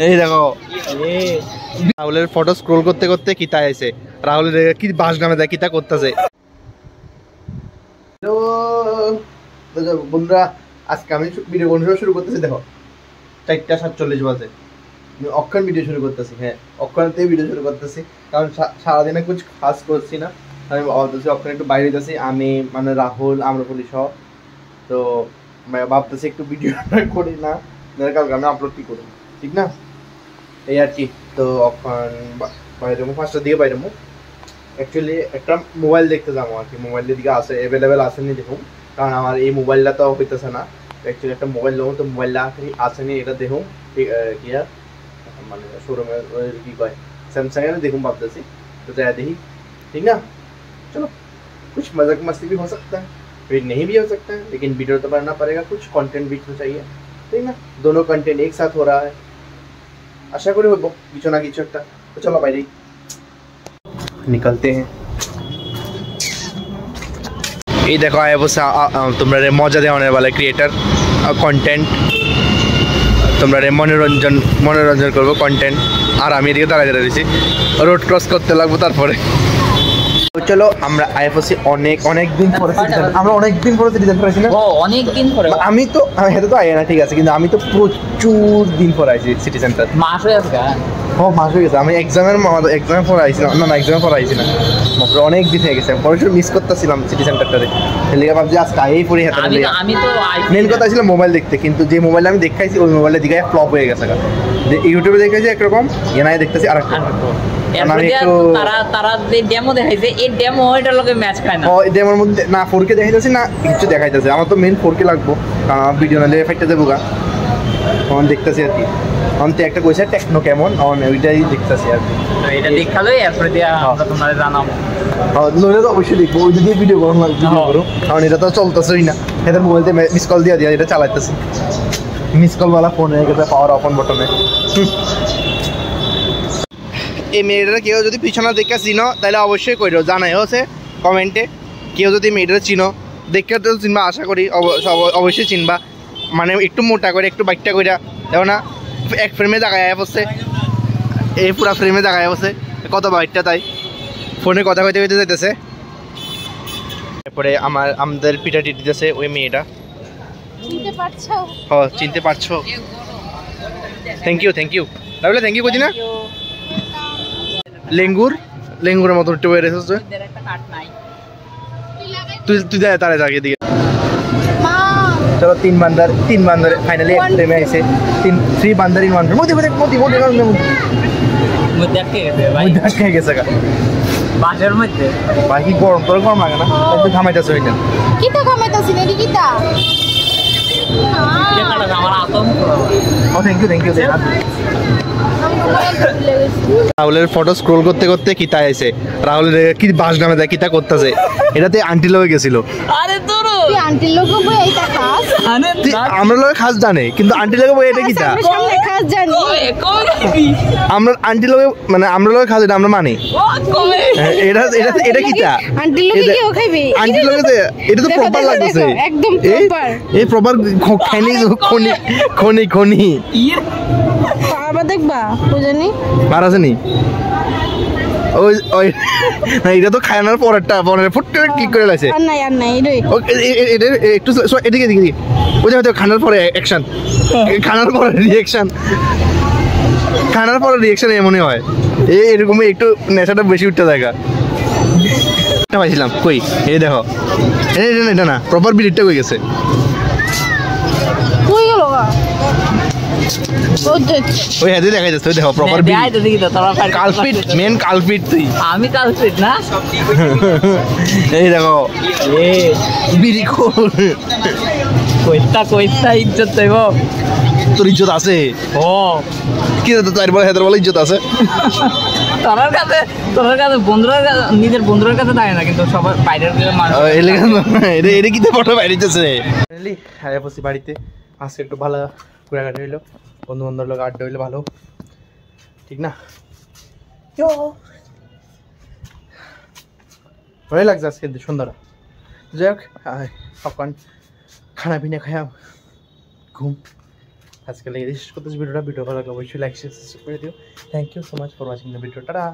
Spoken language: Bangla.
এই দেখো রাহুলের ফটো স্ক্রোল করতে করতে কিতা আইছে রাহুলের কি বাস নামে দেয় কিতা করতেছে। বন্ধুরা আজকে আমি ভিডিও শুরু করতেছি। দেখো 4:47 বাজে অক্ষণ ভিডিও শুরু করতেছি। হ্যাঁ অক্ষণতেই ভিডিও শুরু করতেছি কারণ সারাদিনে কিছু খাস করছি না। আমি ভাবতেছি অক্ষণ একটু বাইরে যাচ্ছি আমি মানে রাহুল আম্রপলি সহ। তো ভাবতেছি একটু ভিডিও করি না কালকে আমি আপলোড কি করবো ঠিক না এই আর কি। তো অক্ষণ বাইরে 5টার দিকে বাইরে অ্যাকচুয়ালি একটা মোবাইল দেখতে যাবো আর কি। মোবাইলের দিকে আসে অ্যাভেলেবেল আসেনি দেখুন কারণ আমার এই মোবাইলটা তো হইতেছে না। অ্যাকচুয়ালি একটা মোবাইল নেবো তো মোবাইলটা আসেনি এটা দেখুন কি আর মানে শোরুমের কি কয় স্যামসাং এর देखूं ভাবতেছি तो जाया देखी ठीक ना। चलो कुछ मजाक मस्ती भी हो सकता है फिर नहीं भी हो सकता है लेकिन वीडियो तो बनाना पड़ेगा कुछ कंटेंट बीच में चाहिए ठीक ना। दोनों कंटेंट एक साथ हो रहा है आशा करी होबो কিছু না কিছু একটা। तो चलो বাইরে निकलते हैं। এই দেখো আয় বসে তোমরা মজা দেওয়ানোর वाला ক্রিয়েটর কন্টেন্ট তোমরা মনোরঞ্জন করবো কন্টেন্ট আর আমি এদিকে দাঁড়ায় রয়েছি রোড ক্রস করতে লাগবো তারপরে। চলো আমরা আইএফসি অনেক দিন পরে আমরা অনেক দিন পরে সিটিজেন পাইছি না। অনেক দিন পরে আমি তো হেতে তো আইয়া না ঠিক আছে কিন্তু আমি তো প্রচুর দিন পরে আইছি সিটি সেন্টার। মাস হয়ে গেছে মাস হয়ে গেছে। আমি এক্সামের পরে আইছি না এক্সামের পরে আইছি না অনেক দিন হয়ে গেছে। পরে মিস করতেছিলাম সিটি সেন্টারটারে এলিগা ভাবছি আজকে আইই পড়ি হাতে। আমি তো মেন কথা ছিল মোবাইল দেখতে কিন্তু যে মোবাইল আমি দেখাইছি ওই মোবাইলের দিকে ফ্লপ হয়ে গেছে। ইউটিউবে দেখাইছি একরকম এনাই দেখতেছি আরেকটা। তারা যে ডেমো দেখাইছে এই ডেমো এটার লগে ম্যাচ খায় না। ডেমোর মধ্যে না 4K দেখাইতেছি না কিছু দেখাইতেছে। আমার তো মেন 4K লাগবো কারণ ভিডিও নালে এফেক্টটা দেবো গা তখন দেখতেছি আর কি। অন্তে একটা কইছে টেকনো কেমন ওইটাই দেখতেছি আর কি। এটা দেখালো এরপরে দিয়া আমরা তোমাদের জানাবো। লোরে তো অবশ্যই দেখবো ওই দিয়ে ভিডিও করো কারণ এটা তো চলতেছেই না। এদের মোবাইলতে মিস কল দিয়া এটা চালাইতেছি মিস কল वाला ফোন হয়ে গেছে পাওয়ার অন বাটনে। এই মেয়েটা কেউ যদি পিছনে দেখে চিনো তাহলে অবশ্যই কইরো জানাই হচ্ছে কমেন্টে। কেউ যদি মেয়েটা চিনো দেখে তো চিনবা আশা করি অবশ্যই চিনবা। মানে একটু মোটা করে একটু বাইকটা কইরা দেখো না এক ফ্রেমে জায়গায় বসছে এই পুরা ফ্রেমে জায়গায় বসছে কত বাইকটা তাই ফোনে কথা কইতে কইতে যাইতেছে। তারপরে আমাদের পিঠা টিটিতেছে ওই মেয়েটা চিনতে পারছো? হ্যাঁ চিনতে পারছো। Thank you Rahul thank you কইছি না। লেঙ্গুরের মতো একটু বের এসেছে তুই যায় তারে জায়গা দিকে। চলো তিন বান্দার ফাইনালি এক টাইমে আইছে 3 বান্দার ইন ওয়ান মোদি দেখে গেছে বাসের মধ্যে বাকি গরম তোর গরম লাগে না একটু ঘামাইতেছে ওইটা কিটা ঘামাইতেছিস এডি কিটা আমার আতম। ও থ্যাংক ইউ রাহুলের ফটো স্ক্রোল করতে করতে কিতা আইছে রাহুলের কি বাস নামে দেয় কিতা করতেছে এটাতে আন্টি লগে গেছিল। আরে তোর তুই আন্টি লগে বই এইটা খাস আমরা লগে খাস জানে কিন্তু আন্টি লগে বই এটা কিতা সামনে খাস জানি আমরা আন্টি লগে মানে আমরা লগে খাস এটা আমরা মানি এটা কিতা আন্টি লগে কেউ খাইবে আন্টি লগে এটা তো প্রপার লাগতেছে একদম প্রপার এই প্রপার খনি আবার দেখবা বুঝানি আর আছে নি ওই না এটা তো খায়নার পরেরটা পরের ফুট করে কি করে লাইছে আর নাই এটা একটু এদিকে ওই যে খানার পরে অ্যাকশন খানার পরে রিঅ্যাকশন এমনই হয় এরকমই একটু নেশাটা বেশি উঠতে জায়গা পাইছিলাম কই এই দেখো এটা না প্রপার বিলিটটা হয়ে গেছে কই গেল ওই হেদে দেখা যাচ্ছে দেখো প্রপার কালপিট মেন কালপিট তুই আমি কালপিট না এই দেখো বিড়ি কইতা ইজ্জত দেব তোর ইজ্জত আছে ও কি তার বলে হেদের বলে ইজ্জত আছে তোর কাছে বন্ধুরা নিজের বন্ধুদের কাছে থাকে না কিন্তু সবার বাইরের এটা কি ফটো বাইরেছে ফাইনালি আইএফসি বাড়িতে আজকে একটু ভালো ঘোরাঘাটি হইলো বন্ধু বান্ধব লোক আড্ডা হইলে ভালো ঠিক না। ভালোই লাগছে আজকে সন্ধ্যাটা। যাই হোক তখন খানা পিনা খাইয়া ঘুম আজকে লেগে শেষ করতেছি ভিডিওটা। ভিডিও ভালো লাগলে অবশ্যই লাইক শেয়ার সাবস্ক্রাইব করে দিও। Thank you so much for watching the video. Tata.